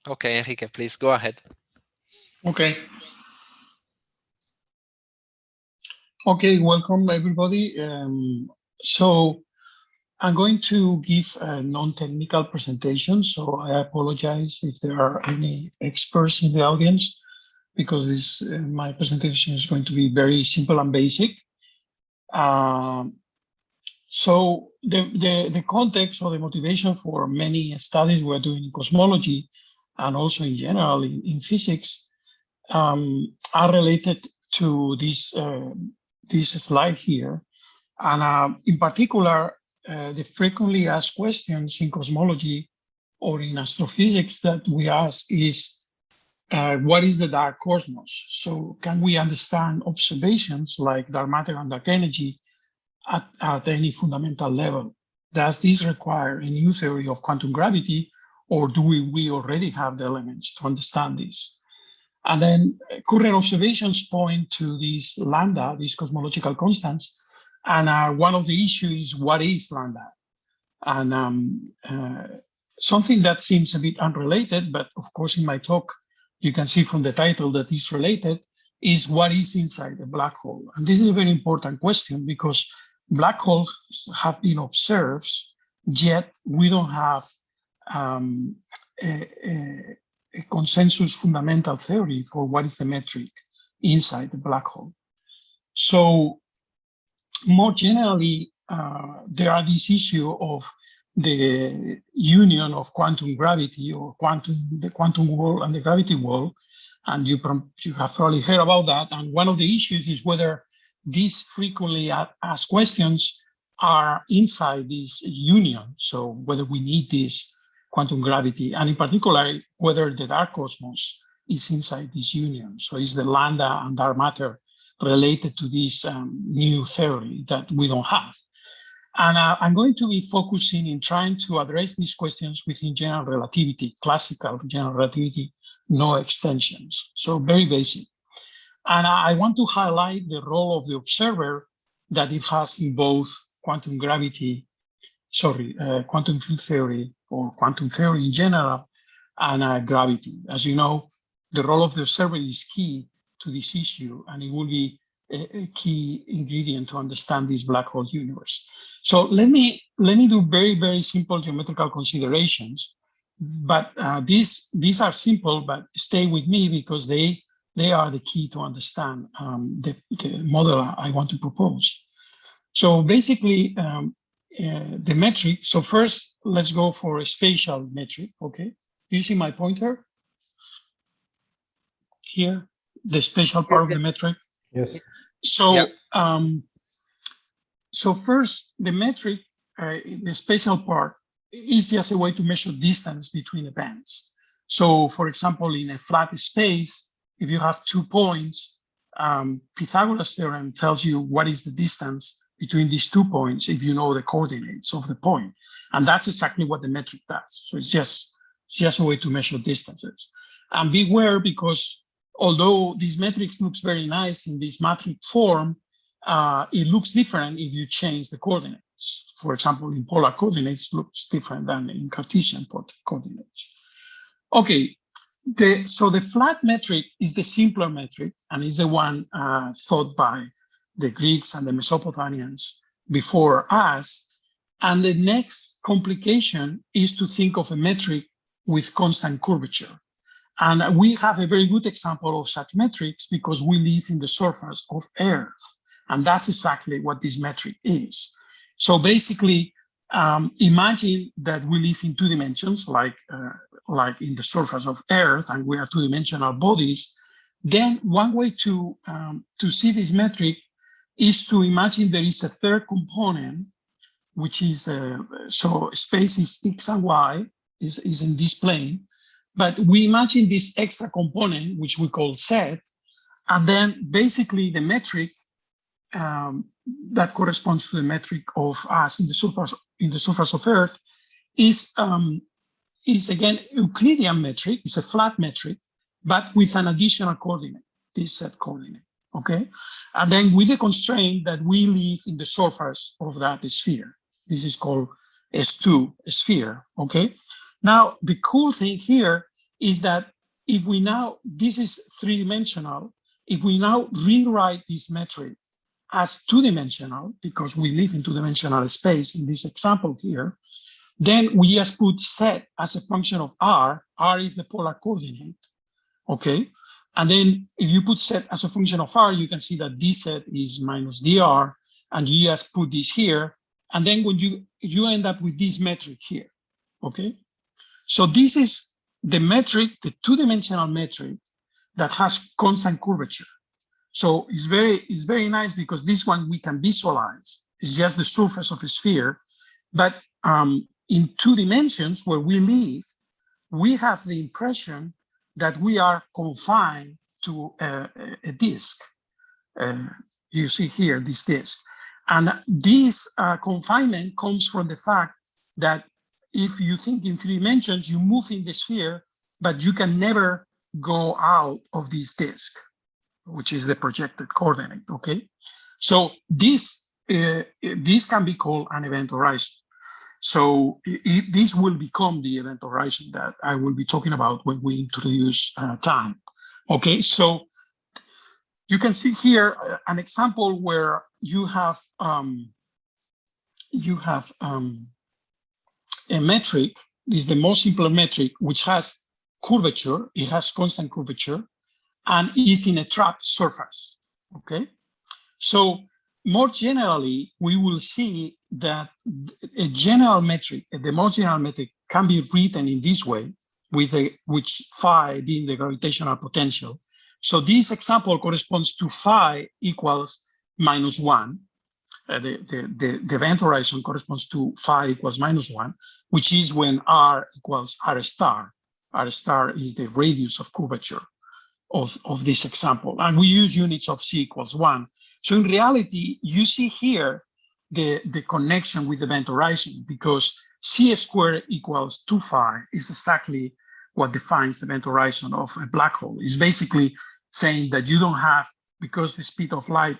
Okay, Enrique, please go ahead. Okay. Okay, welcome everybody. So I'm going to give a non-technical presentation, so I apologize if there are any experts in the audience, because this my presentation is going to be very simple and basic. So the context or the motivation for many studies we're doing in cosmology and also in general in physics are related to this slide here. And in particular, the frequently asked questions in cosmology or in astrophysics that we ask is, what is the dark cosmos? So can we understand observations like dark matter and dark energy at any fundamental level? Does this require a new theory of quantum gravity, or do we already have the elements to understand this? And then current observations point to these lambda, these cosmological constants. And one of the issues is, what is lambda? And something that seems a bit unrelated, but of course in my talk, you can see from the title that is related, is what is inside a black hole. And this is a very important question because black holes have been observed, yet we don't have a consensus fundamental theory for what is the metric inside the black hole. So more generally, there are this issue of the union of quantum gravity or the quantum world and the gravity world. And you have probably heard about that. And one of the issues is whether these frequently asked questions are inside this union. So whether we need this quantum gravity, and in particular, whether the dark cosmos is inside this union. So is the lambda and dark matter related to this new theory that we don't have? And I'm going to be focusing in trying to address these questions within general relativity, classical general relativity, no extensions. So very basic. And I want to highlight the role of the observer that it has in both quantum gravity, quantum field theory or quantum theory in general, and gravity. As you know, the role of the observer is key to this issue, and it will be a key ingredient to understand this black hole universe. So let me do very, very simple geometrical considerations, but these are simple, but stay with me because they are the key to understand the model I want to propose. So basically, the metric. So first, let's go for a spatial metric. Okay, do you see my pointer here? The spatial part of the metric. Yes. So, yeah. So first, the metric, the spatial part, is just a way to measure distance between events. So, for example, in a flat space, if you have 2 points, Pythagoras theorem tells you what is the distance between these 2 points if you know the coordinates of the point. And that's exactly what the metric does. So it's just a way to measure distances. And beware, because although this metric looks very nice in this metric form, it looks different if you change the coordinates. For example, in polar coordinates, it looks different than in Cartesian coordinates. Okay, so the flat metric is the simpler metric and is the one thought by the Greeks and the Mesopotamians before us. And the next complication is to think of a metric with constant curvature. And we have a very good example of such metrics because we live in the surface of Earth. And that's exactly what this metric is. So basically, imagine that we live in 2 dimensions, like in the surface of Earth, and we are 2-dimensional bodies. Then one way to see this metric is to imagine there is a third component, which is, so space is X and Y, is in this plane. But we imagine this extra component, which we call Z, and then basically the metric that corresponds to the metric of us in the surface of Earth is again Euclidean metric. It's a flat metric, but with an additional coordinate, this Z coordinate. Okay, and then with the constraint that we live in the surface of that sphere. This is called S2 sphere. Okay. Now, the cool thing here is that if we now, this is three-dimensional, if we now rewrite this metric as two-dimensional, because we live in two-dimensional space in this example here, then we just put z as a function of r. R is the polar coordinate, okay? And then if you put z as a function of r, you can see that dz is minus dr, and you just put this here. And then when you end up with this metric here, okay? So this is the metric, the two-dimensional metric that has constant curvature. So it's very nice because this one we can visualize. It's just the surface of a sphere. But in two dimensions where we live, we have the impression that we are confined to a disk. You see here this disk. And this confinement comes from the fact that if you think in three dimensions, you move in the sphere, but you can never go out of this disk, which is the projected coordinate, okay? So this can be called an event horizon. So this will become the event horizon that I will be talking about when we introduce time, okay? So you can see here an example where you have a metric. This is the most simple metric, which has curvature. It has constant curvature and is in a trapped surface, okay? So more generally, we will see that a general metric, the most general metric, can be written in this way, with which phi being the gravitational potential. So this example corresponds to phi equals -1. The event horizon corresponds to phi equals -1, which is when r equals r star. R star is the radius of curvature of this example. And we use units of c equals 1. So in reality, you see here the connection with the event horizon, because c squared equals 2 phi is exactly what defines the event horizon of a black hole. It's basically saying that you don't have, because the speed of light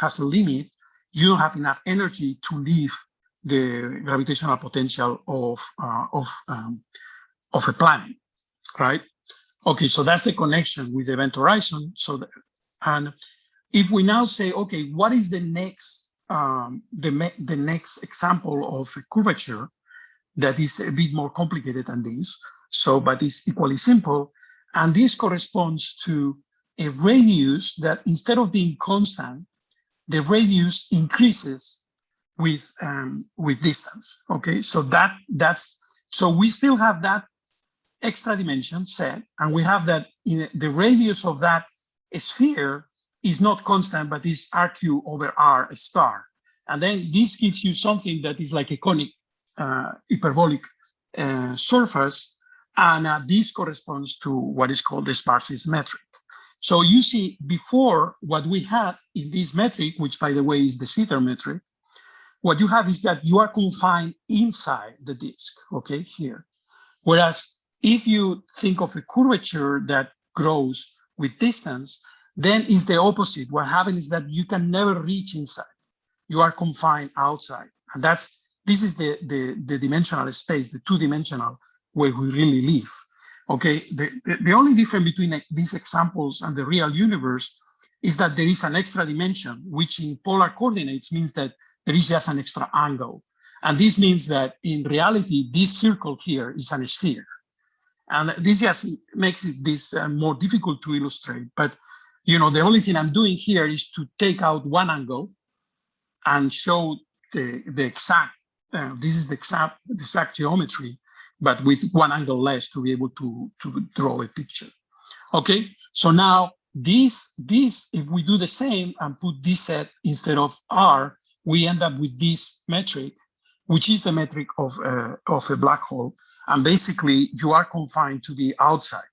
has a limit, you don't have enough energy to leave the gravitational potential of a planet, right? Okay, so that's the connection with the event horizon. So, and if we now say, okay, what is the next the next example of a curvature that is a bit more complicated than this? So, but it's equally simple, and this corresponds to a radius that, instead of being constant, the radius increases with distance. Okay, so so we still have that extra dimension set, and we have that the radius of that sphere is not constant, but is RQ over R star. And then this gives you something that is like a conic hyperbolic surface, and this corresponds to what is called the Schwarzschild metric. So you see, before, what we had in this metric, which by the way is the Sitter metric, what you have is that you are confined inside the disk, okay, here. Whereas if you think of a curvature that grows with distance, then it's the opposite. What happens is that you can never reach inside. You are confined outside. And this is the dimensional space, the two-dimensional, where we really live. Okay, the only difference between these examples and the real universe is that there is an extra dimension, which in polar coordinates means that there is just an extra angle. And this means that in reality, this circle here is a sphere. And this just makes this more difficult to illustrate. But you know, the only thing I'm doing here is to take out one angle and show the exact, this is the exact geometry, but with one angle less to be able to draw a picture. Okay, so now this, if we do the same and put this set instead of R, we end up with this metric, which is the metric of a black hole. And basically you are confined to the outside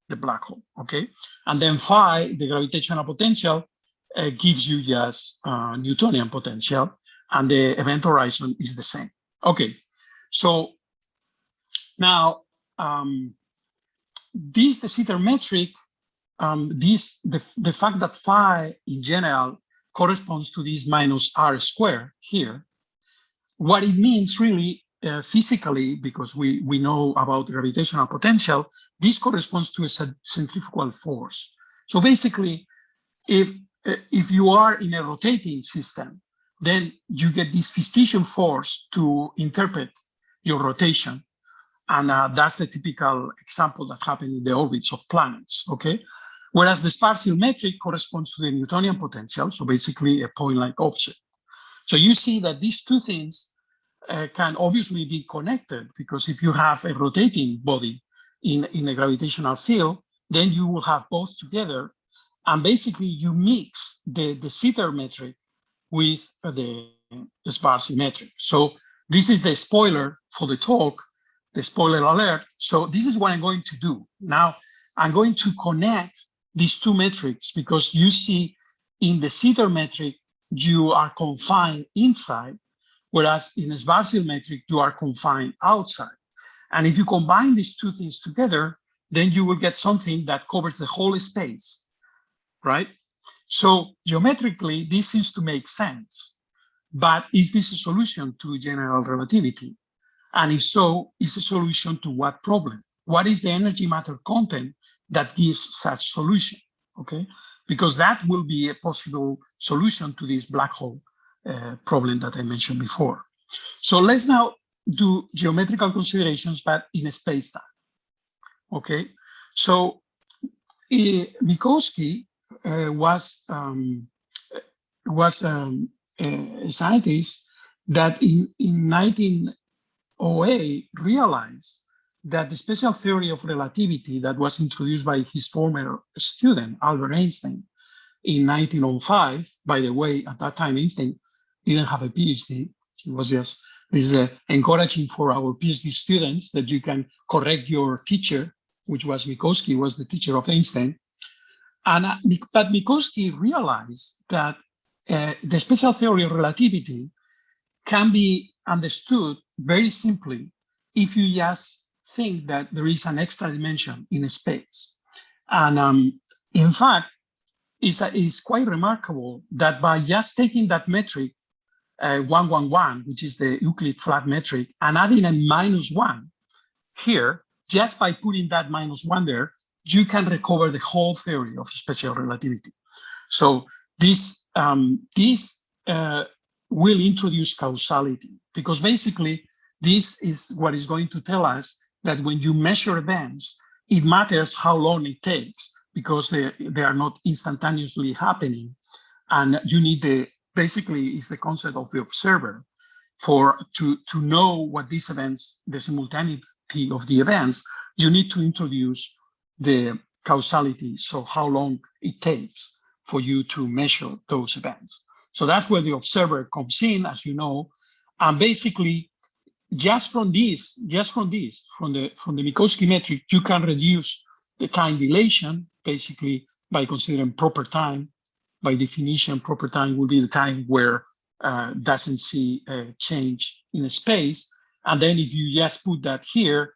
the black hole, okay? And then phi, the gravitational potential, gives you just Newtonian potential, and the event horizon is the same. Okay, so now the Sitter metric, the fact that phi in general corresponds to this minus r squared here, what it means really physically, because we know about gravitational potential, this corresponds to a centrifugal force. So basically, if you are in a rotating system, then you get this Fistitian force to interpret your rotation. And that's the typical example that happened in the orbits of planets, okay? Whereas the Schwarzschild metric corresponds to the Newtonian potential, so basically a point-like object. So you see that these two things can obviously be connected, because if you have a rotating body in a gravitational field, then you will have both together. And basically you mix the Sitter metric with the Schwarzschild metric. So this is the spoiler for the talk, the spoiler alert. So this is what I'm going to do. Now I'm going to connect these two metrics, because you see in the Sitter metric, you are confined inside, whereas in a Schwarzschild metric, you are confined outside. And if you combine these two things together, then you will get something that covers the whole space, right? So geometrically, this seems to make sense, but is this a solution to general relativity? And if so, is a solution to what problem? What is the energy matter content that gives such solution, okay? Because that will be a possible solution to this black hole problem that I mentioned before. So let's now do geometrical considerations, but in a space-time, okay? So Minkowski was a scientist that in 1908 realized that the special theory of relativity that was introduced by his former student, Albert Einstein, in 1905, by the way, at that time, Einstein didn't have a PhD. He was just, this is encouraging for our PhD students that you can correct your teacher, which was Minkowski, was the teacher of Einstein. And, but Minkowski realized that the special theory of relativity can be understood very simply if you just think that there is an extra dimension in space. And in fact, it's quite remarkable that by just taking that metric, 111, which is the Euclid flat metric, and adding a -1 here, just by putting that -1 there, you can recover the whole theory of special relativity. So this will introduce causality, because basically this is what is going to tell us that when you measure events, it matters how long it takes, because they are not instantaneously happening. And you need basically is the concept of the observer to know what these events, the simultaneity of the events, you need to introduce the causality. So how long it takes for you to measure those events. So that's where the observer comes in, as you know, and basically just from the Minkowski metric, you can reduce the time dilation, basically by considering proper time. By definition, proper time will be the time where doesn't see a change in a space. And then if you just put that here,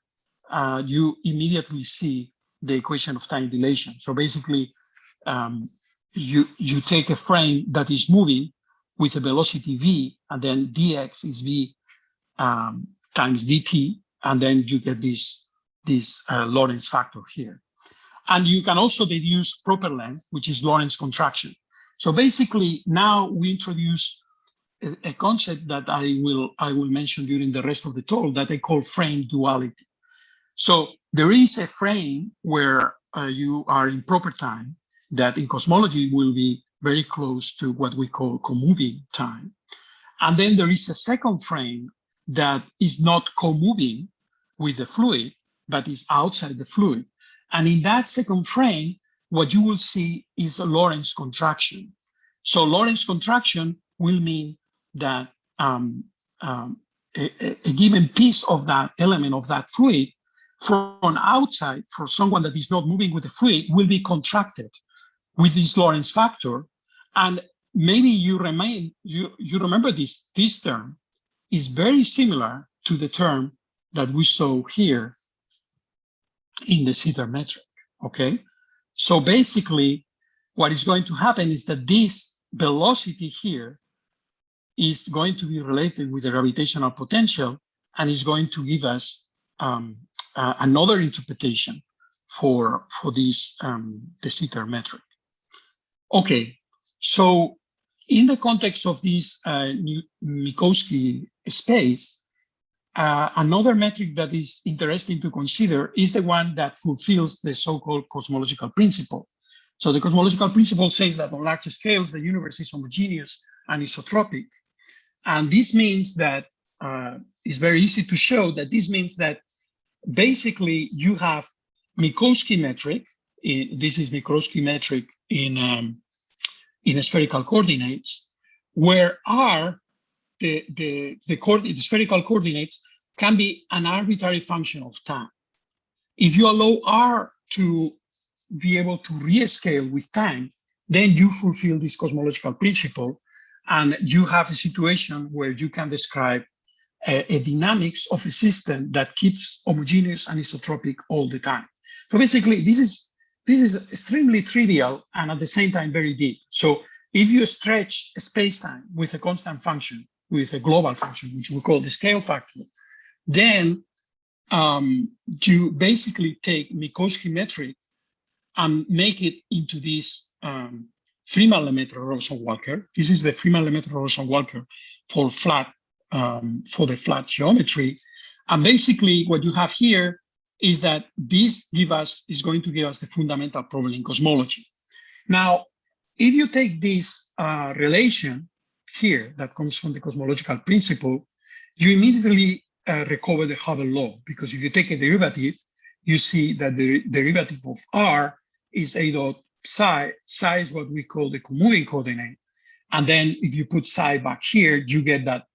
you immediately see the equation of time dilation. So basically, you take a frame that is moving with a velocity v, and then dx is v times dt, and then you get this Lorentz factor here. And you can also deduce proper length, which is Lorentz contraction. So basically, now we introduce a concept that I will mention during the rest of the talk that I call frame duality. So there is a frame where you are in proper time that in cosmology will be very close to what we call co-moving time. And then there is a second frame that is not co-moving with the fluid, but is outside the fluid. And in that second frame, what you will see is a Lorentz contraction. So Lorentz contraction will mean that a given piece of that element of that fluid from outside, for someone that is not moving with the fluid, will be contracted with this Lorentz factor. And maybe you remember this term is very similar to the term that we saw here in the Sitter metric, okay? So basically, what is going to happen is that this velocity here is going to be related with the gravitational potential, and it's going to give us another interpretation for this de Sitter metric. Okay, so in the context of this Minkowski space, another metric that is interesting to consider is the one that fulfills the so-called cosmological principle. So the cosmological principle says that on large scales, the universe is homogeneous and isotropic. And this means that it's very easy to show that this means that basically you have Minkowski metric. This is Minkowski metric in spherical coordinates, where R, the spherical coordinates, can be an arbitrary function of time. If you allow R to be able to rescale with time, then you fulfill this cosmological principle, and you have a situation where you can describe a dynamics of a system that keeps homogeneous and isotropic all the time. So basically, this is extremely trivial and at the same time very deep. So if you stretch a space-time with a constant function, with a global function, which we call the scale factor, then you basically take Minkowski metric and make it into this Freeman-Lemaitre-Rosen-Walker. This is the Freeman-Lemaitre-Rosen-Walker for the flat geometry. And basically what you have here is that this is going to give us the fundamental problem in cosmology. Now, if you take this relation here that comes from the cosmological principle, you immediately recover the Hubble law, because if you take a derivative, you see that the derivative of R is A dot psi. Psi is what we call the comoving coordinate. And then if you put psi back here, you get that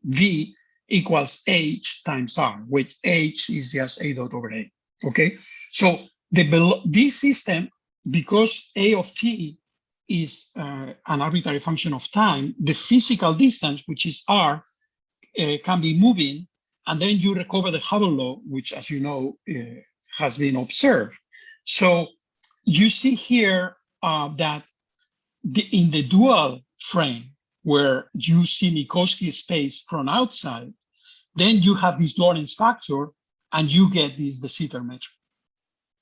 V equals H times R, which H is just A dot over A, okay? So this system, because A of t is an arbitrary function of time, the physical distance, which is R, can be moving, and then you recover the Hubble law, which, as you know, has been observed. So you see here that in the dual frame, where you see Minkowski space from outside, then you have this Lorentz factor, and you get this de Sitter metric.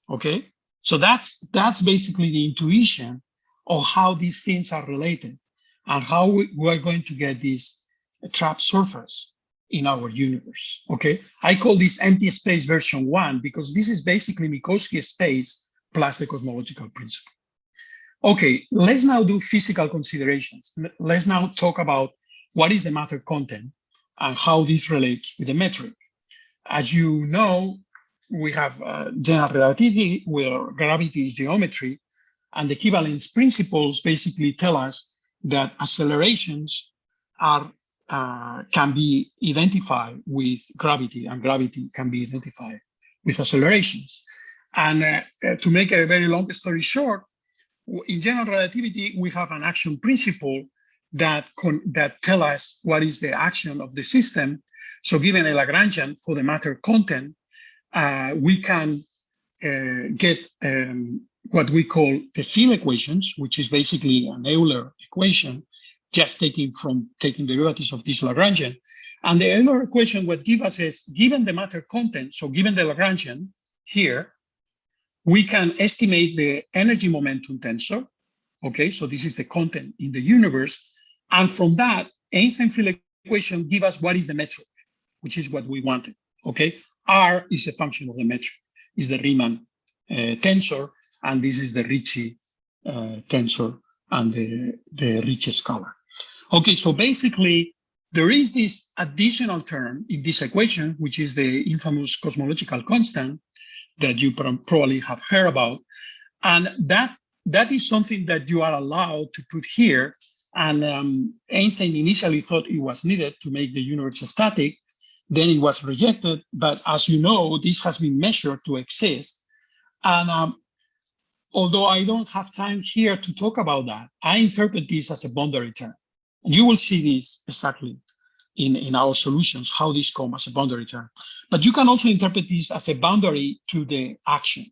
Okay, so that's basically the intuition of how these things are related and how we are going to get this trapped surface in our universe. Okay, I call this empty space version 1 because this is basically Minkowski space plus the cosmological principle. Okay, let's now do physical considerations. Let's now talk about what is the matter content and how this relates with the metric. As you know, we have general relativity, where gravity is geometry, and the equivalence principles basically tell us that accelerations can be identified with gravity, and gravity can be identified with accelerations. And to make a very long story short, in general relativity, we have an action principle that tell us what is the action of the system. So given a Lagrangian for the matter content, we can get what we call the field equations, which is basically an Euler equation, just taking derivatives of this Lagrangian. And the Euler equation, what gives us is, given the matter content, so given the Lagrangian here, we can estimate the energy momentum tensor. Okay, so this is the content in the universe. And from that, Einstein field equation gives us what is the metric, which is what we wanted. Okay, R is a function of the metric, is the Riemann tensor, and this is the Ricci tensor and the Ricci scalar. Okay, so basically, there is this additional term in this equation, which is the infamous cosmological constant that you probably have heard about. And that is something that you are allowed to put here. And Einstein initially thought it was needed to make the universe static. Then it was rejected. But as you know, this has been measured to exist. And although I don't have time here to talk about that, I interpret this as a boundary term. And you will see this exactly in our solutions, how this comes as a boundary term. But you can also interpret this as a boundary to the action,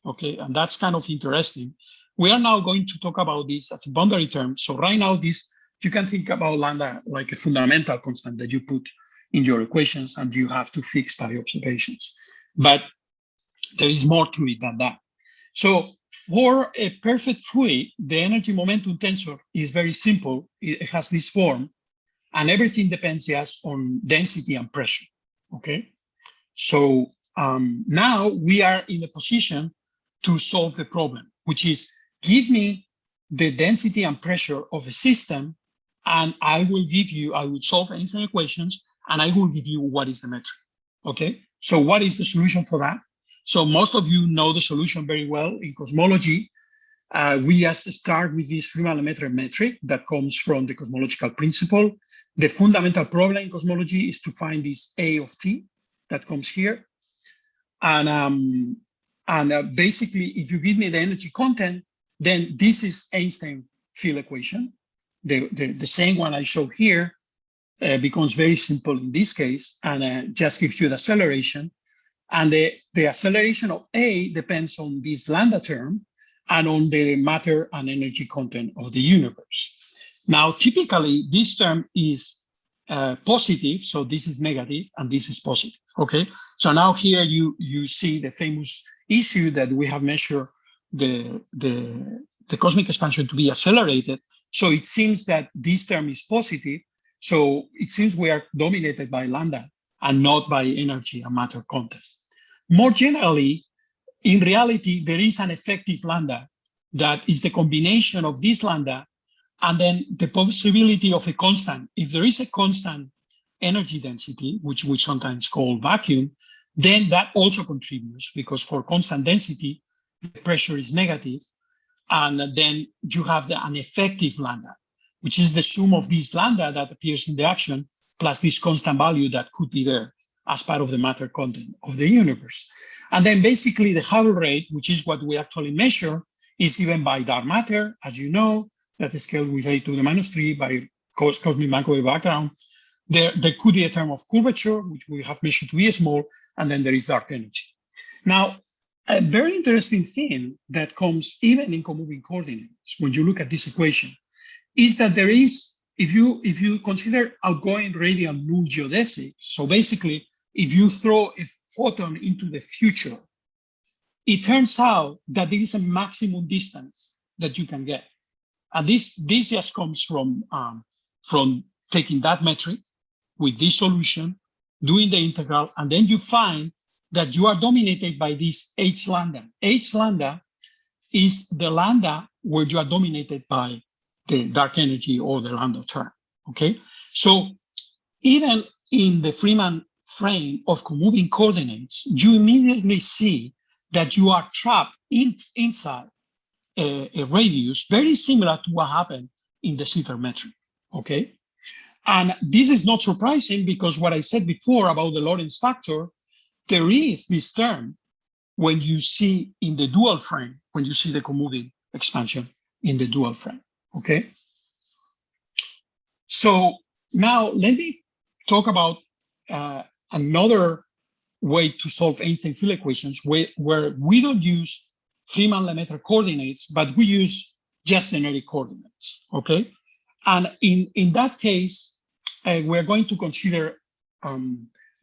okay? And that's kind of interesting. We are now going to talk about this as a boundary term. So right now, you can think about lambda like a fundamental constant that you put in your equations, and you have to fix by observations. But there is more to it than that. So for a perfect fluid, the energy momentum tensor is very simple. It has this form, and everything depends just on density and pressure, okay? So now we are in a position to solve the problem, which is give me the density and pressure of a system, and I will solve Einstein equations, and I will give you what is the metric, okay? So what is the solution for that? So most of you know the solution very well in cosmology. We just start with this Riemann-Lemaitre metric that comes from the cosmological principle. The fundamental problem in cosmology is to find this A of t that comes here. And basically, if you give me the energy content, then this is Einstein field equation. The same one I show here becomes very simple in this case, and just gives you the acceleration. And the acceleration of A depends on this lambda term and on the matter and energy content of the universe. Now, typically, this term is positive, so this is negative, and this is positive, okay? So now here you see the famous issue that we have measured the cosmic expansion to be accelerated. So it seems that this term is positive, so it seems we are dominated by lambda and not by energy and matter content. More generally, in reality, there is an effective lambda that is the combination of this lambda and then the possibility of a constant. If there is a constant energy density, which we sometimes call vacuum, then that also contributes, because for constant density, the pressure is negative, and then you have an effective lambda, which is the sum of this lambda that appears in the action plus this constant value that could be there as part of the matter content of the universe. And then basically the Hubble rate, which is what we actually measure, is given by dark matter, as you know, that is scaled with 10 to the minus 3 by cosmic microwave background. There could be a term of curvature, which we have measured to be small, and then there is dark energy. Now, a very interesting thing that comes even in comoving coordinates, when you look at this equation, is that there is, if you consider outgoing radial null geodesics, so basically, if you throw a photon into the future, it turns out that there is a maximum distance that you can get. And this just comes from taking that metric with this solution, doing the integral, and then you find that you are dominated by this H lambda. H lambda is the lambda where you are dominated by the dark energy or the lambda term, okay? So even in the Freeman frame of comoving coordinates, you immediately see that you are trapped inside a radius very similar to what happened in the Sitter metric, okay? And this is not surprising, because what I said before about the Lorentz factor, there is this term when you see in the dual frame, when you see the comoving expansion in the dual frame, okay? So now let me talk about another way to solve Einstein field equations where we don't use Riemann-Lemaitre coordinates, but we use just generic coordinates, okay? And in that case, we're going to consider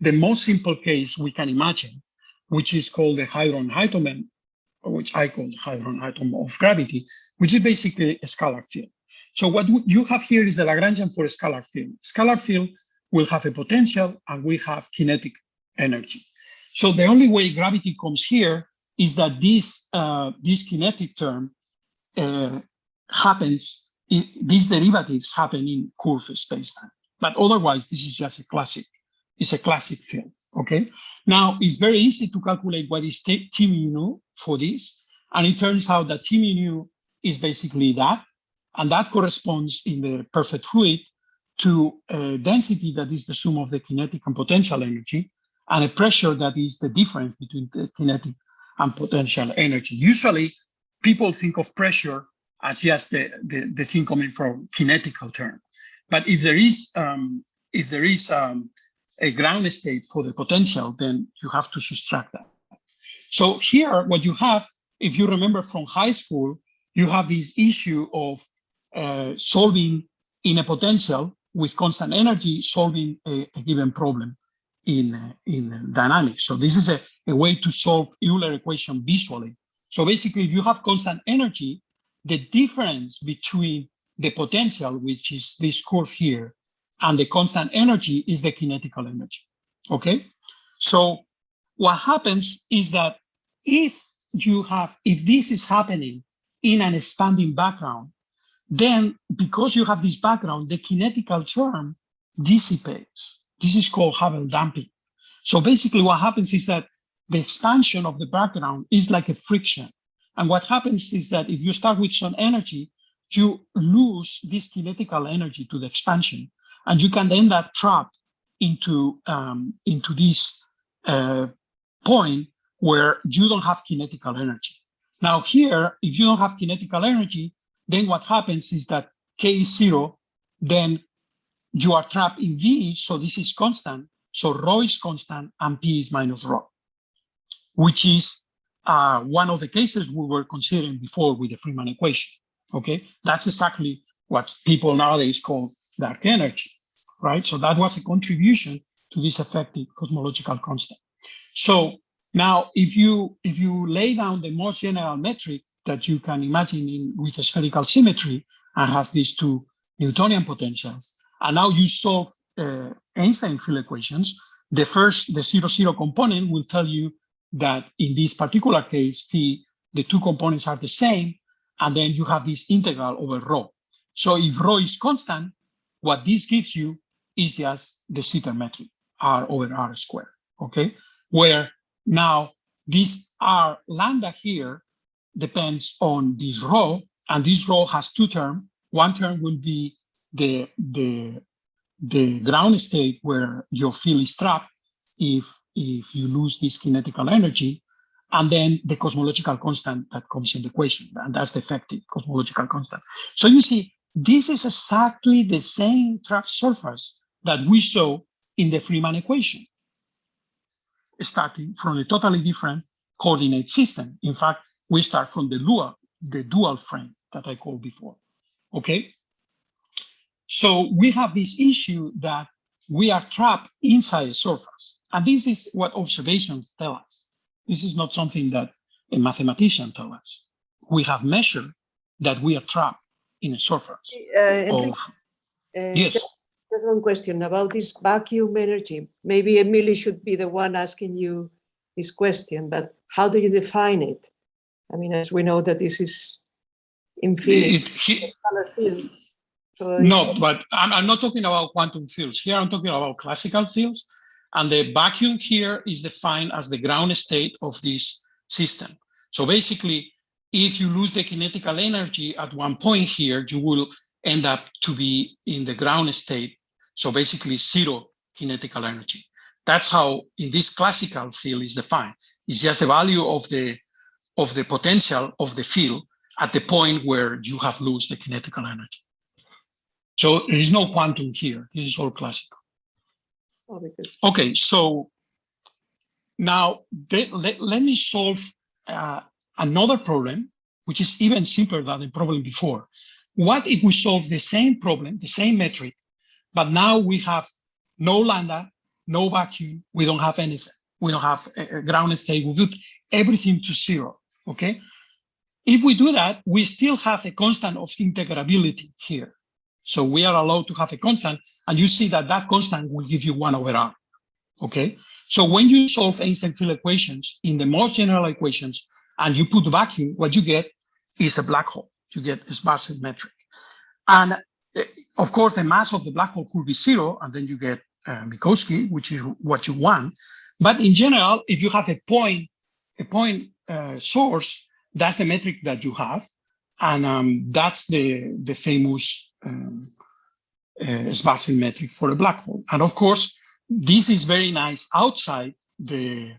the most simple case we can imagine, which is called the hadron atom, which I call hadron atom of gravity, which is basically a scalar field. So what you have here is the Lagrangian for a scalar field. Scalar field will have a potential and we have kinetic energy. So the only way gravity comes here is that this kinetic term happens, these derivatives happen in curved space-time. But otherwise, this is just it's a classic field, okay? Now, it's very easy to calculate what is T mu nu for this. And it turns out that T mu nu is basically that. And that corresponds in the perfect fluid to a density that is the sum of the kinetic and potential energy, and a pressure that is the difference between the kinetic and potential energy. Usually, people think of pressure as just the thing coming from kinetical term. But if there is a ground state for the potential, then you have to subtract that. So here, what you have, if you remember from high school, you have this issue of solving in a potential with constant energy solving a given problem in dynamics. So this is a way to solve Euler equation visually. So basically, if you have constant energy, the difference between the potential, which is this curve here, and the constant energy is the kinetical energy, okay? So what happens is that if this is happening in an expanding background, then because you have this background, the kinetical term dissipates. This is called Hubble damping. So basically what happens is that the expansion of the background is like a friction. And what happens is that if you start with some energy, you lose this kinetical energy to the expansion, and you can end up trapped into this point where you don't have kinetical energy. Now here, if you don't have kinetical energy, then what happens is that K is 0, then you are trapped in V, so this is constant, so rho is constant and P is minus rho, which is one of the cases we were considering before with the Freeman equation, okay? That's exactly what people nowadays call dark energy, right? So that was a contribution to this effective cosmological constant. So now, if you lay down the most general metric that you can imagine with a spherical symmetry and has these two Newtonian potentials, and now you solve Einstein field equations, the 0, component will tell you that in this particular case, phi, the two components are the same, and then you have this integral over rho. So if rho is constant, what this gives you is just the zeta metric, r over r squared, okay? Where now this r lambda here depends on this rho, and this rho has two terms. One term will be the ground state where your field is trapped if you lose this kinetical energy, and then the cosmological constant that comes in the equation, and that's the effective cosmological constant. So you see, this is exactly the same trapped surface that we saw in the Freeman equation, starting from a totally different coordinate system. In fact, we start from the dual frame that I called before, okay? So we have this issue that we are trapped inside a surface. And this is what observations tell us. This is not something that a mathematician tells us. We have measured that we are trapped in a surface. Enrique, yes. Just one question about this vacuum energy. Maybe Emily should be the one asking you this question, but how do you define it? I mean, as we know that this is infinite. No, but I'm not talking about quantum fields. Here I'm talking about classical fields. And the vacuum here is defined as the ground state of this system. So basically, if you lose the kinetical energy at one point here, you will end up to be in the ground state. So basically 0 kinetical energy. That's how in this classical field is defined. It's just the value of the potential of the field at the point where you have lost the kinetical energy. So there is no quantum here. This is all classical. Okay, so now let me solve another problem, which is even simpler than the problem before. What if we solve the same problem, the same metric, but now we have no lambda, no vacuum, we don't have anything. We don't have a ground state, we put everything to 0, okay? If we do that, we still have a constant of integrability here. So we are allowed to have a constant, and you see that that constant will give you 1 over r, okay? So when you solve Einstein field equations in the most general equations, and you put vacuum, what you get is a black hole. You get a Schwarzschild metric. And of course, the mass of the black hole could be 0, and then you get Minkowski, which is what you want. But in general, if you have a point source, that's the metric that you have. And that's the famous Schwarzschild metric for a black hole. And of course, this is very nice outside the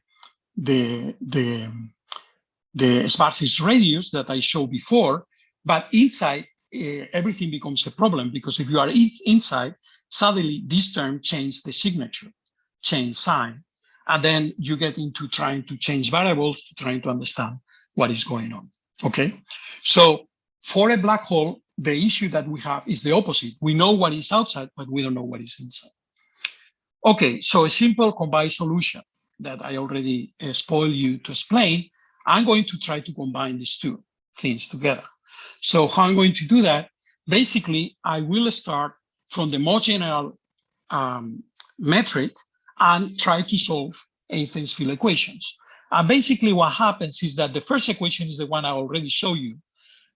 Schwarzschild radius that I showed before, but inside, everything becomes a problem, because if you are inside, suddenly this term changes the signature, change sign, and then you get into trying to change variables, trying to understand what is going on, okay? So for a black hole, the issue that we have is the opposite. We know what is outside, but we don't know what is inside. Okay, so a simple combined solution that I already spoiled you to explain. I'm going to try to combine these two things together. So how I'm going to do that? Basically, I will start from the most general metric and try to solve Einstein's field equations. And basically what happens is that the first equation is the one I already showed you,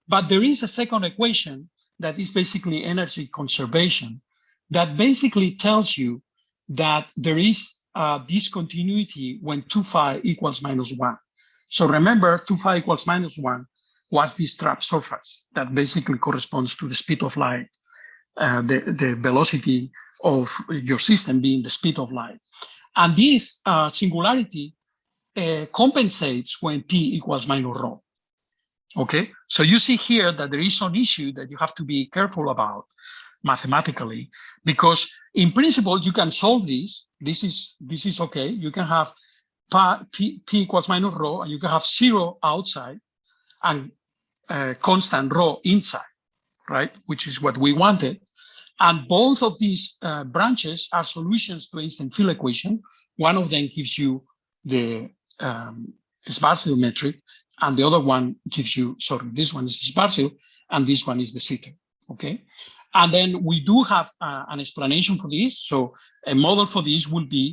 but there is a second equation that is basically energy conservation that basically tells you that there is a discontinuity when 2 phi equals -1. So remember, 2 phi equals -1 was this trapped surface that basically corresponds to the speed of light, the velocity of your system being the speed of light. And this singularity compensates when P equals -ρ. Okay, so you see here that there is an issue that you have to be careful about mathematically, because in principle you can solve this. This is okay. You can have P equals -ρ, and you can have 0 outside and constant ρ inside, right? Which is what we wanted. And both of these branches are solutions to Einstein field equation. One of them gives you the Schwarzschild metric, and the other one gives you, sorry, this one is Schwarzschild, and this one is the Sitter, okay? And then we do have an explanation for this. So a model for this will be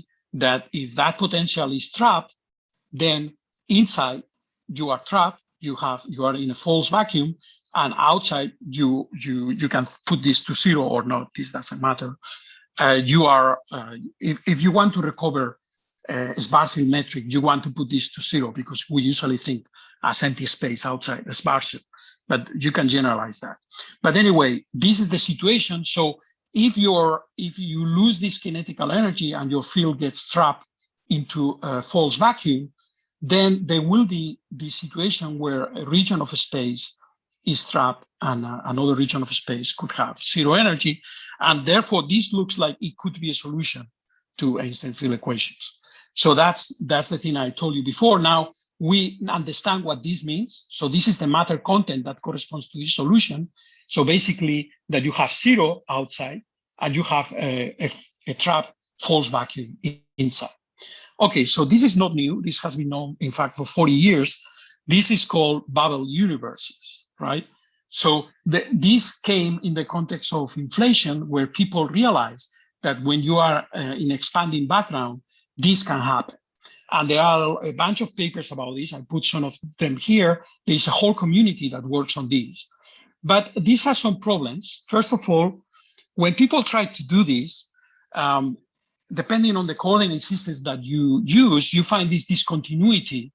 that if that potential is trapped, then inside you are trapped, you are in a false vacuum, and outside you can put this to 0 or not. This doesn't matter. You are if you want to recover Schwarzschild metric, you want to put this to 0, because we usually think as empty space outside the Schwarzschild, but you can generalize that. But anyway, this is the situation. So if you lose this kinetical energy and your field gets trapped into a false vacuum, then there will be the situation where a region of space is trapped and another region of space could have 0 energy. And therefore, this looks like it could be a solution to Einstein field equations. So that's the thing I told you before. Now we understand what this means. So this is the matter content that corresponds to this solution. So basically that you have 0 outside and you have a trapped false vacuum inside. Okay, so this is not new. This has been known, in fact, for 40 years. This is called bubble universes, right? So this came in the context of inflation, where people realize that when you are in expanding background, this can happen. And there are a bunch of papers about this. I put some of them here. There's a whole community that works on this. But this has some problems. First of all, when people try to do this, depending on the coordinate systems that you use, you find this discontinuity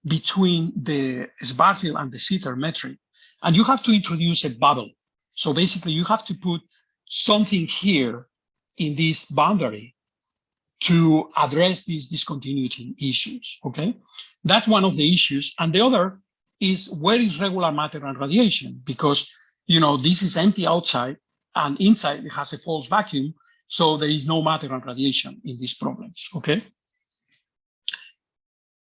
between the Schwarzschild and the Sitter metric. And you have to introduce a bubble. So basically, you have to put something here in this boundary to address these discontinuity issues, okay? That's one of the issues. And the other is, where is regular matter and radiation? Because, this is empty outside, and inside it has a false vacuum, so there is no matter and radiation in these problems, okay?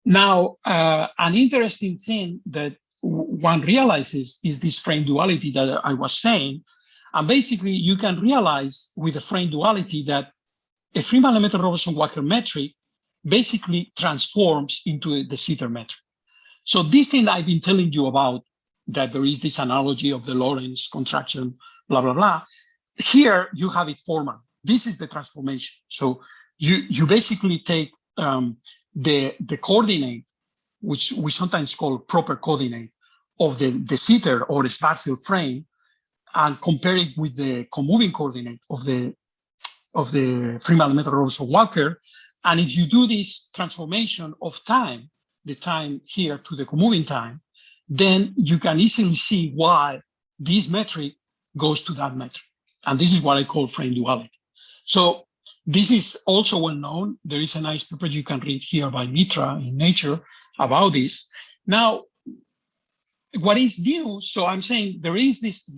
Now, an interesting thing that one realizes is this frame duality that I was saying. And basically, you can realize with the frame duality that a Freeman-Lemaitre-Robertson-Walker metric basically transforms into the Sitter metric. So this thing I've been telling you about, that there is this analogy of the Lorentz contraction, blah, blah, blah. Here, you have it formal. This is the transformation. So you basically take the coordinate, which we sometimes call proper coordinate, of the Sitter or Schwarzschild frame, and compare it with the comoving coordinate of the Freeman-Lemaitre-Robertson-Walker. And if you do this transformation of time, the time here to the comoving time, then you can easily see why this metric goes to that metric. And this is what I call frame duality. So this is also well known. There is a nice paper you can read here by Mitra in Nature about this. Now, what is new? So I'm saying there is this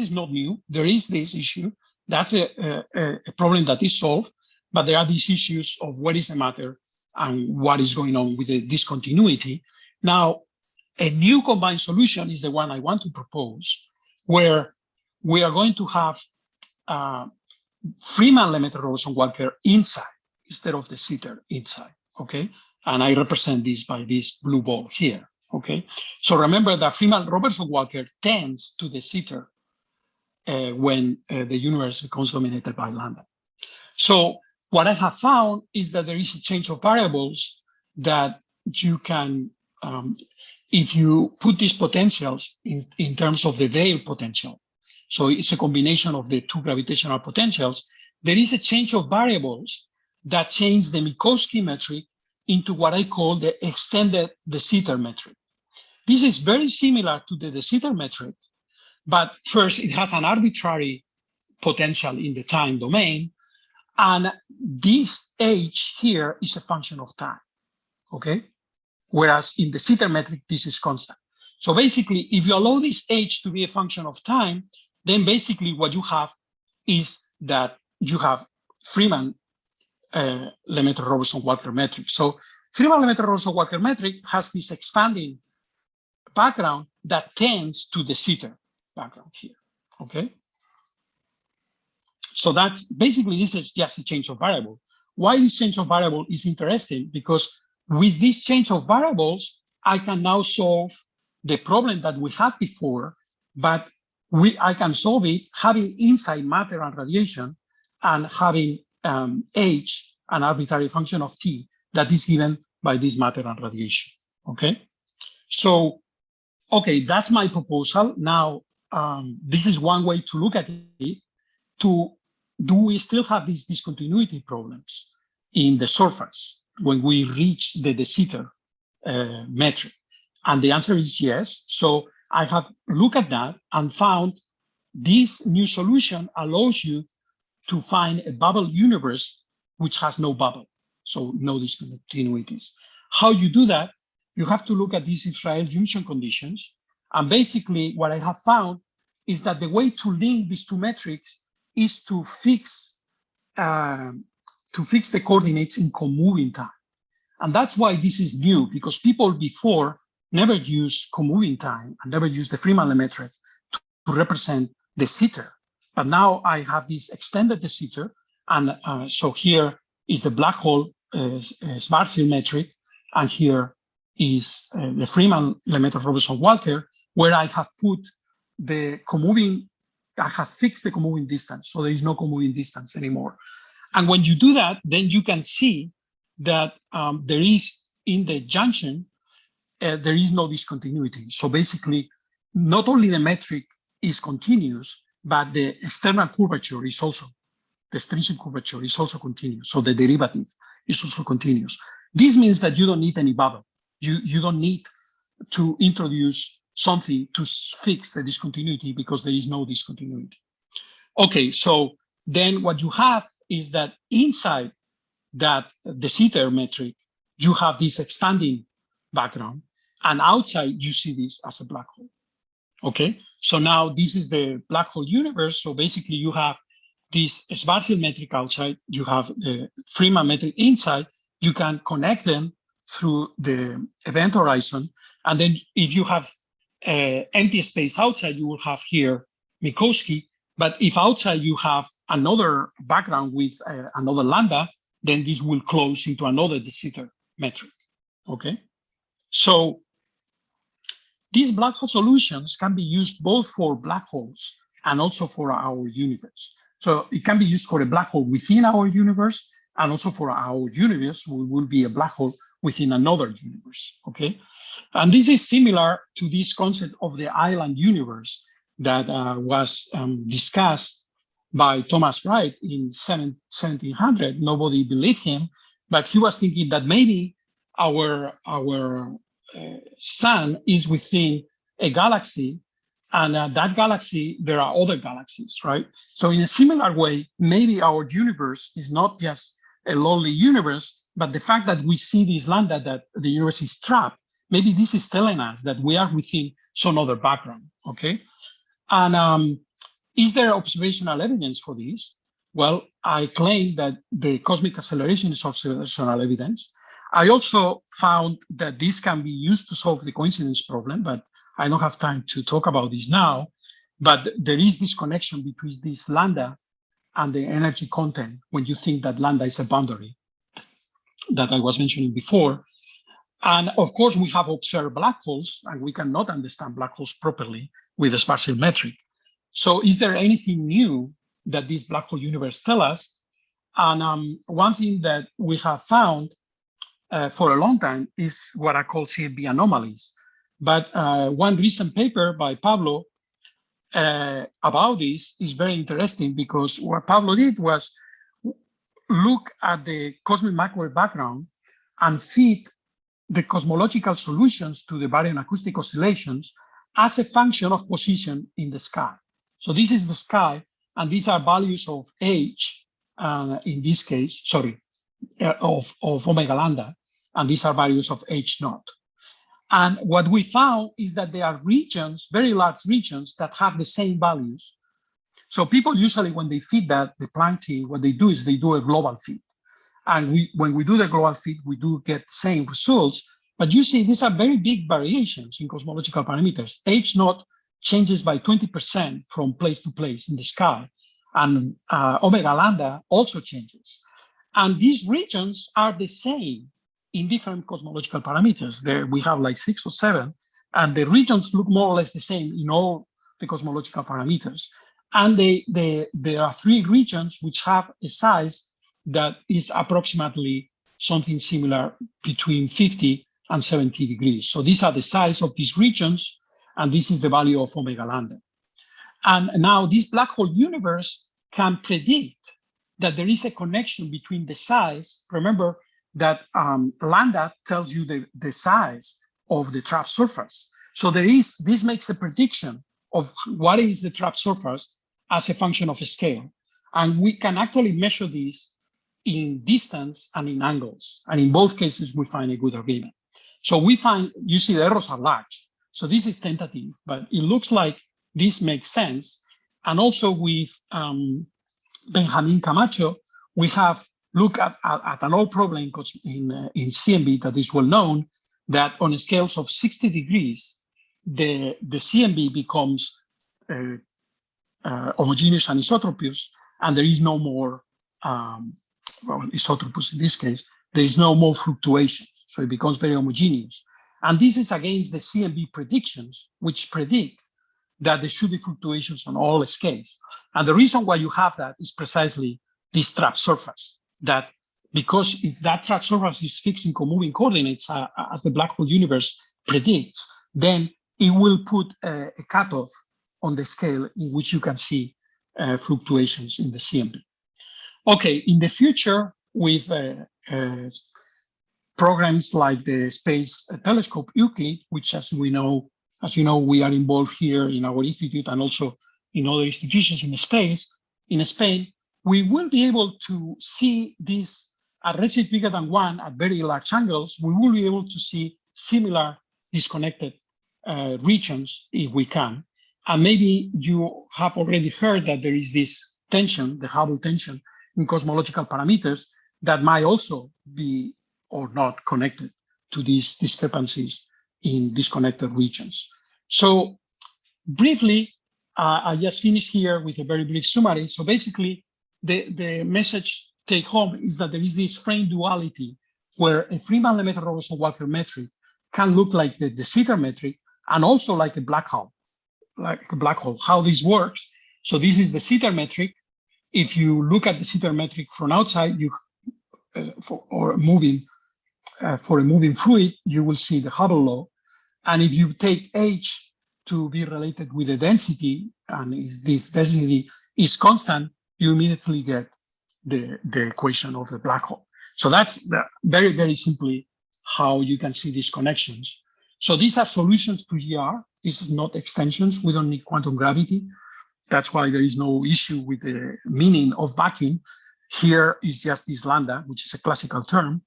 is not new. There is this issue. That's a problem that is solved, but there are these issues of what is the matter and what is going on with the discontinuity. Now, a new combined solution is the one I want to propose, where we are going to have Freeman-Lemaitre-Robertson-Walker inside instead of the sitter inside, okay? And I represent this by this blue ball here, okay? So remember that Freeman-Robertson-Walker tends to the sitter when the universe becomes dominated by lambda. So what I have found is that there is a change of variables that you can, if you put these potentials in terms of the Veil potential, so it's a combination of the two gravitational potentials, there is a change of variables that change the Minkowski metric into what I call the extended de Sitter metric. This is very similar to the de Sitter metric, but first it has an arbitrary potential in the time domain, and this h here is a function of time, okay? Whereas in the Sitter metric, this is constant. So basically, if you allow this h to be a function of time, then basically what you have is that you have Freeman Lemaitre-Robertson-Walker metric. So Freeman Lemaitre-Robertson-Walker metric has this expanding background that tends to the Sitter background here, okay? So that's basically, this is just a change of variable. Why this change of variable is interesting? Because with this change of variables, I can now solve the problem that we had before, but I can solve it having inside matter and radiation and having h, an arbitrary function of t, that is given by this matter and radiation, okay? So, okay, that's my proposal. Now, this is one way to look at it. Do we still have these discontinuity problems in the surface when we reach the de Sitter metric? And the answer is yes. So I have looked at that and found this new solution allows you to find a bubble universe which has no bubble, so no discontinuities. How you do that? You have to look at these Israel junction conditions. And basically what I have found is that the way to link these two metrics is to fix the coordinates in comoving time. And that's why this is new, because people before never used comoving time and never used the Freeman metric to represent the sitter. But now I have this extended de Sitter, and so here is the black hole Schwarzschild metric, and here is the Freeman Lemaitre-Robertson-Walker, where I have put the comoving, I have fixed the comoving distance, so there is no comoving distance anymore. And when you do that, then you can see that there is in the junction, there is no discontinuity. So basically, not only the metric is continuous, but the external curvature is also, the extrinsic curvature is also continuous. So the derivative is also continuous. This means that you don't need any bubble. You don't need to introduce something to fix the discontinuity because there is no discontinuity. Okay, so then what you have is that inside that de Sitter metric, you have this expanding background, and outside you see this as a black hole. Okay, so now this is the black hole universe. So basically you have this Schwarzschild metric outside, you have the Freeman metric inside, you can connect them through the event horizon. And then if you have empty space outside, you will have here Minkowski. But if outside you have another background with another lambda, then this will close into another de Sitter metric, okay? So these black hole solutions can be used both for black holes and also for our universe. So it can be used for a black hole within our universe, and also for our universe, we will be a black hole within another universe, okay? And this is similar to this concept of the island universe that was discussed by Thomas Wright in 1700. Nobody believed him, but he was thinking that maybe our sun is within a galaxy, and that galaxy, there are other galaxies, right? So in a similar way, maybe our universe is not just a lonely universe, but the fact that we see this lambda, that the universe is trapped, maybe this is telling us that we are within some other background, okay? And is there observational evidence for this? Well, I claim that the cosmic acceleration is observational evidence. I also found that this can be used to solve the coincidence problem, but I don't have time to talk about this now. But there is this connection between this lambda and the energy content when you think that lambda is a boundary that I was mentioning before. And of course, we have observed black holes, and we cannot understand black holes properly with the Schwarzschild metric. So is there anything new that this black hole universe tells us? And one thing that we have found for a long time is what I call CMB anomalies. But one recent paper by Pablo about this is very interesting, because what Pablo did was look at the cosmic microwave background and feed the cosmological solutions to the baryon acoustic oscillations as a function of position in the sky. So this is the sky, and these are values of H, in this case, sorry, of omega lambda, and these are values of H naught. And what we found is that there are regions, very large regions, that have the same values. So people usually, when they feed that, the Planck team, what they do is they do a global feed. And when we do the global feed, we do get the same results. But you see, these are very big variations in cosmological parameters. H naught changes by 20% from place to place in the sky. And omega lambda also changes. And these regions are the same in different cosmological parameters. There we have like 6 or 7, and the regions look more or less the same in all the cosmological parameters. And there are 3 regions which have a size that is approximately something similar between 50 and 70 degrees. So these are the size of these regions, and this is the value of omega lambda. And now this black hole universe can predict that there is a connection between the size. Remember that lambda tells you the size of the trapped surface. So this makes a prediction of what is the trapped surface as a function of a scale. And we can actually measure this in distance and in angles. And in both cases, we find a good agreement. So we find, you see the errors are large. So this is tentative, but it looks like this makes sense. And also with Benjamin Camacho, we have looked at an old problem in CMB that is well known, that on scales of 60 degrees, the CMB becomes homogeneous and isotropous, and there is no more isotropous in this case, there is no more fluctuation. So it becomes very homogeneous. And this is against the CMB predictions, which predict that there should be fluctuations on all scales. And the reason why you have that is precisely this trapped surface, that because if that trapped surface is fixed in comoving coordinates, as the black hole universe predicts, then it will put a cutoff on the scale in which you can see fluctuations in the CMB. Okay, in the future, with programs like the Space Telescope Euclid, which as you know, we are involved here in our institute and also in other institutions in space, in Spain, we will be able to see this at redshift bigger than 1 at very large angles. We will be able to see similar disconnected regions if we can. And maybe you have already heard that there is this tension, the Hubble tension, in cosmological parameters that might also be or not connected to these discrepancies in disconnected regions. So briefly, I just finished here with a very brief summary. So basically, the message take home is that there is this frame duality where a Freeman-Lemaitre-Robertson-Walker metric can look like the de Sitter metric and also like a black hole. How this works. So this is the Sitter metric. If you look at the Sitter metric from outside, for a moving fluid, you will see the Hubble law. And if you take H to be related with the density, and if this density is constant, you immediately get the equation of the black hole. So that's very, very simply how you can see these connections. So these are solutions to GR. This is not extensions. We don't need quantum gravity. That's why there is no issue with the meaning of vacuum. Here is just this lambda, which is a classical term.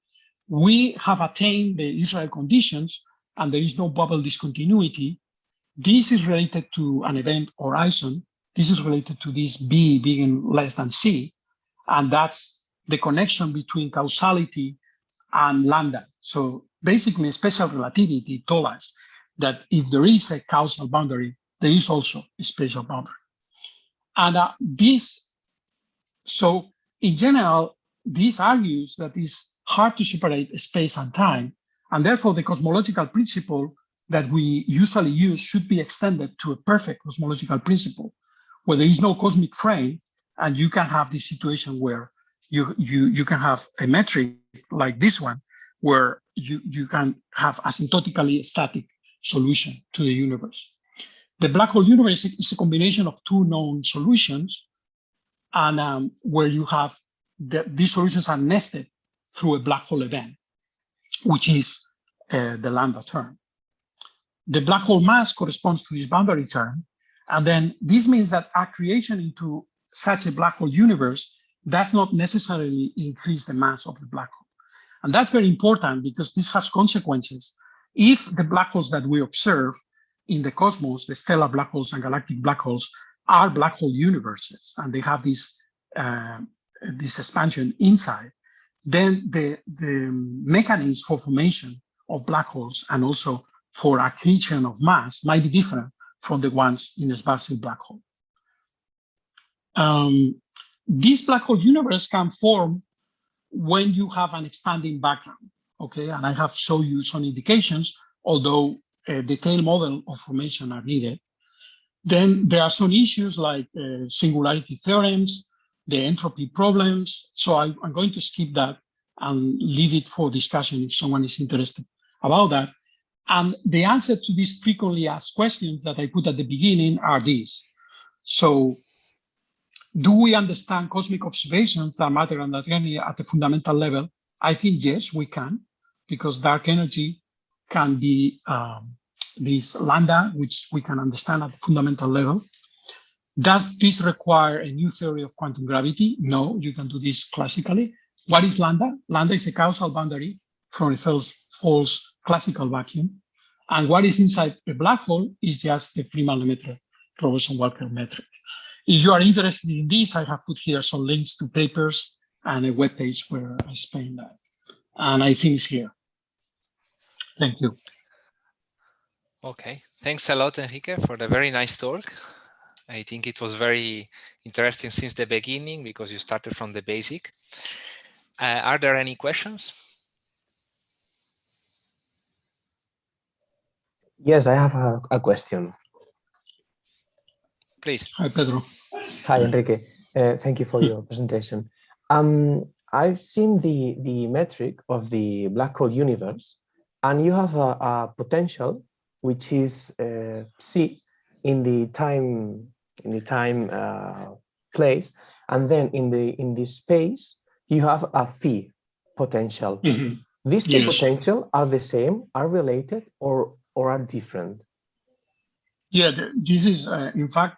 We have attained the Israel conditions, and there is no bubble discontinuity. This is related to an event horizon. This is related to this B being less than C, and that's the connection between causality and lambda. So basically, special relativity told us that if there is a causal boundary, there is also a spatial boundary. And so in general, this argues that it's hard to separate space and time, and therefore the cosmological principle that we usually use should be extended to a perfect cosmological principle, where there is no cosmic frame, and you can have this situation where you can have a metric like this one, where you can have asymptotically static solution to the universe. The black hole universe is a combination of two known solutions, and where you have these solutions are nested through a black hole event, which is the lambda term. The black hole mass corresponds to this boundary term, and then this means that accretion into such a black hole universe does not necessarily increase the mass of the black hole. And that's very important because this has consequences. If the black holes that we observe in the cosmos, the stellar black holes and galactic black holes, are black hole universes, and they have this expansion inside, then the mechanisms for formation of black holes and also for accretion of mass might be different from the ones in a Schwarzschild black hole. This black hole universe can form when you have an expanding background, okay? And I have shown you some indications, although a detailed model of formation are needed. Then there are some issues like singularity theorems, the entropy problems. So I'm going to skip that and leave it for discussion if someone is interested about that. And the answer to these frequently asked questions that I put at the beginning are these. So, do we understand cosmic observations that matter and that energy at the fundamental level? I think yes, we can, because dark energy can be this lambda, which we can understand at the fundamental level. Does this require a new theory of quantum gravity? No, you can do this classically. What is lambda? Lambda is a causal boundary from a false classical vacuum. And what is inside a black hole is just the Freeman-Lemaitre-Robertson-Walker metric. If you are interested in this, I have put here some links to papers and a web page where I explain that. And I think it's here. Thank you. Okay, thanks a lot, Enrique, for the very nice talk. I think it was very interesting since the beginning because you started from the basic. Are there any questions? Yes, I have a question. Please. Hi, Pedro. Hi, Enrique. Thank you for your presentation. I've seen the metric of the black hole universe, and you have a potential which is C in the time place, and then in the space you have a phi potential. Mm-hmm. These two potentials are the same, are related, or are different? Yeah, this is in fact,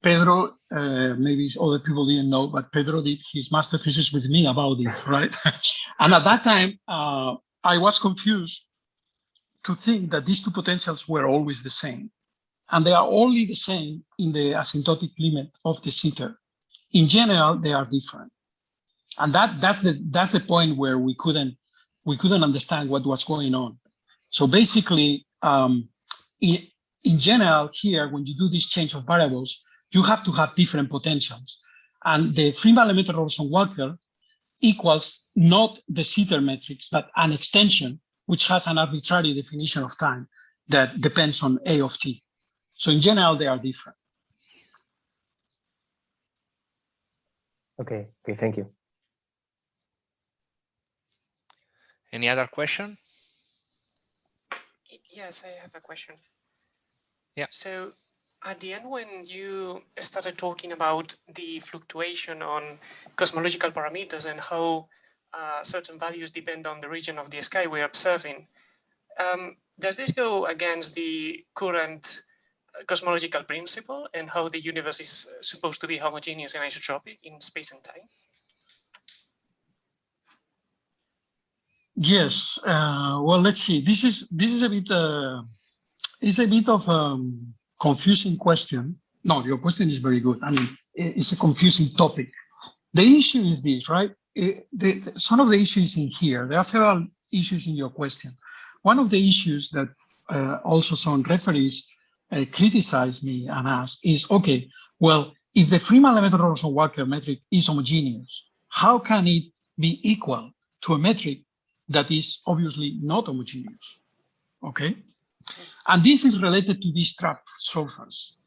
Pedro, maybe other people didn't know, but Pedro did his master thesis with me about this, right? And at that time, I was confused to think that these two potentials were always the same. And they are only the same in the asymptotic limit of the zeta. In general, they are different. And that's the point where we couldn't understand what was going on. So basically, in general here, when you do this change of variables, you have to have different potentials. And the Freeman-Lemaitre-Robertson-Walker equals not the zeta metrics, but an extension, which has an arbitrary definition of time that depends on A of t. So in general, they are different. Okay, thank you. Any other question? Yes, I have a question. Yeah. So at the end, when you started talking about the fluctuation on cosmological parameters and how certain values depend on the region of the sky we're observing, does this go against the current cosmological principle and how the universe is supposed to be homogeneous and isotropic in space and time? Yes. Well, let's see. This is a bit of a confusing question. No, your question is very good. I mean, it's a confusing topic. The issue is this, right? Some of the issues in here. There are several issues in your question. One of the issues that also some referees criticize me and ask is, okay, well, if the Freeman-Lemaitre-Robertson-Walker metric is homogeneous, how can it be equal to a metric that is obviously not homogeneous? Okay, and this is related to this trap surface.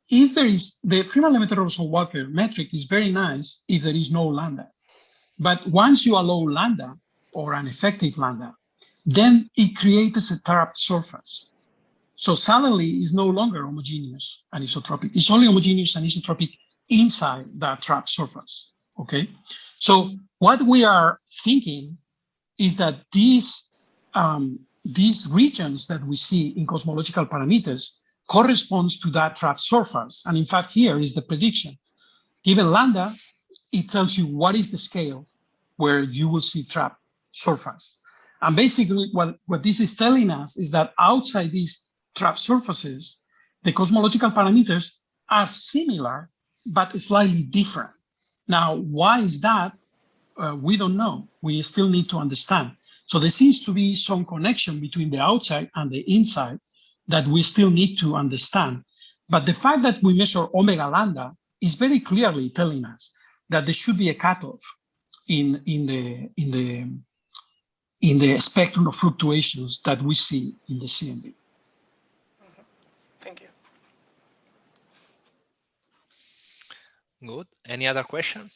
If there is, the Freeman-Lemaitre-Robertson-Walker metric is very nice if there is no lambda. But once you allow lambda or an effective lambda, then it creates a trapped surface. So suddenly it's no longer homogeneous anisotropic. It's only homogeneous anisotropic inside that trapped surface, okay? So what we are thinking is that these regions that we see in cosmological parameters corresponds to that trapped surface. And in fact, here is the prediction. Given lambda, it tells you what is the scale where you will see trapped surface. And basically what this is telling us is that outside these trapped surfaces, the cosmological parameters are similar, but slightly different. Now, why is that? We don't know. We still need to understand. So there seems to be some connection between the outside and the inside that we still need to understand. But the fact that we measure omega lambda is very clearly telling us that there should be a cutoff in the spectrum of fluctuations that we see in the CMB. Thank you. Good. Any other question?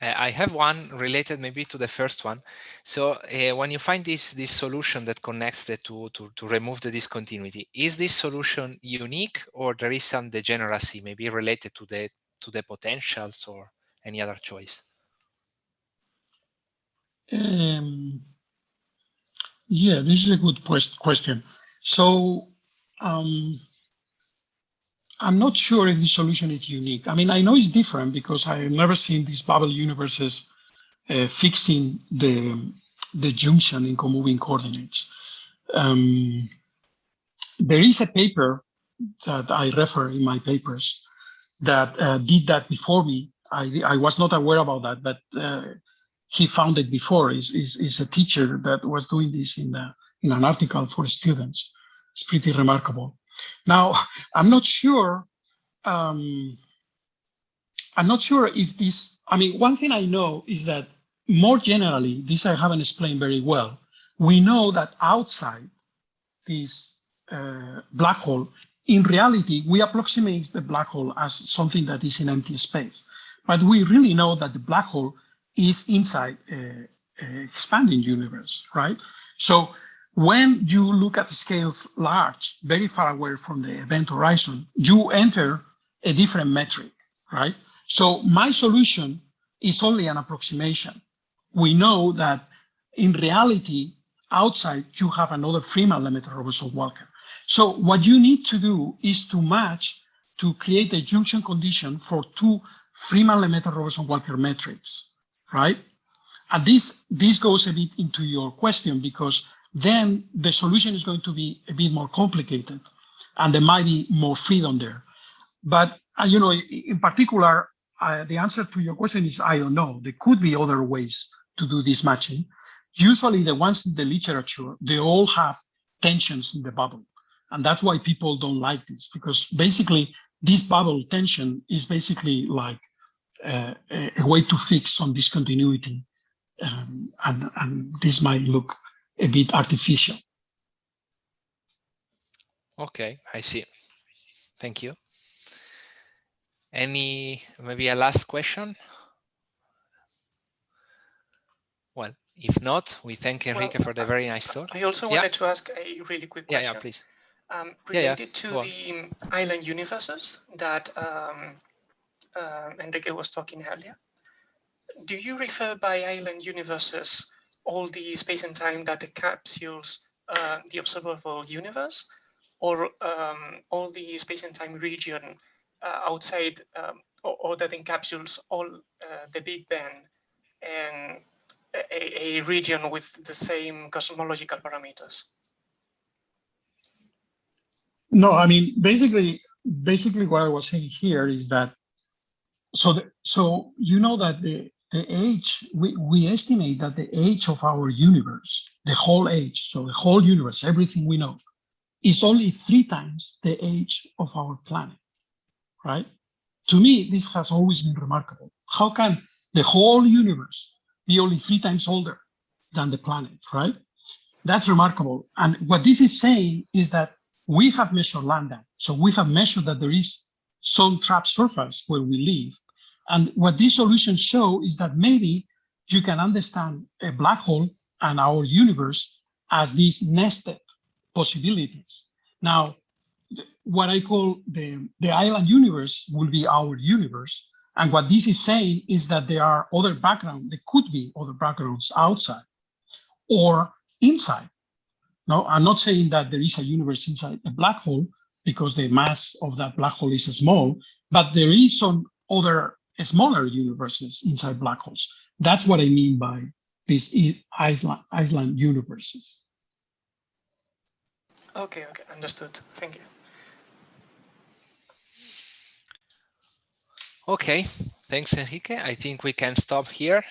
I have one related maybe to the first one. So when you find this solution that connects the two to remove the discontinuity, is this solution unique, or there is some degeneracy maybe related to the potentials or any other choice? Yeah, this is a good question. So I'm not sure if the solution is unique. I mean, I know it's different because I've never seen these bubble universes fixing the junction in comoving coordinates. There is a paper that I refer in my papers that did that before me. I was not aware about that, but he found it before. Is a teacher that was doing this in an article for students. It's pretty remarkable. Now, I'm not sure if this, I mean, one thing I know is that more generally, this I haven't explained very well. We know that outside this black hole, in reality, we approximate the black hole as something that is in empty space. But we really know that the black hole is inside an expanding universe, right? So when you look at the scales large, very far away from the event horizon, you enter a different metric, right? So my solution is only an approximation. We know that in reality, outside, you have another Freeman-Lemaitre-Robertson-Walker. So what you need to do is to match, to create a junction condition for two Freeman-Lemaitre-Robertson-Walker metrics, right? And this goes a bit into your question, because then the solution is going to be a bit more complicated and there might be more freedom there. But, you know, in particular, the answer to your question is, I don't know. There could be other ways to do this matching. Usually the ones in the literature, they all have tensions in the bubble. And that's why people don't like this, because basically this bubble tension is basically like a way to fix some discontinuity. And this might look a bit artificial. Okay, I see. Thank you. Maybe a last question? Well, if not, we thank Enrique for the very nice talk. I also wanted to ask a really quick question. Yeah, please. Related to the island universes that Enrique was talking earlier. Do you refer by island universes all the space and time that encapsulates the observable universe, or all the space and time region outside, or that encapsulates all the Big Bang and a region with the same cosmological parameters? No, I mean, basically what I was saying here is that, so you know that the age, we estimate that the age of our universe, the whole age, so the whole universe, everything we know, is only 3 times the age of our planet, right? To me, this has always been remarkable. How can the whole universe be only 3 times older than the planet, right? That's remarkable. And what this is saying is that we have measured lambda. So we have measured that there is some trapped surface where we live. And what these solutions show is that maybe you can understand a black hole and our universe as these nested possibilities. Now, what I call the island universe will be our universe. And what this is saying is that there are other backgrounds, there could be other backgrounds outside or inside. No, I'm not saying that there is a universe inside a black hole because the mass of that black hole is small, but there is some other smaller universes inside black holes. That's what I mean by these island universes. Okay, understood. Thank you. Okay, thanks, Enrique. I think we can stop here.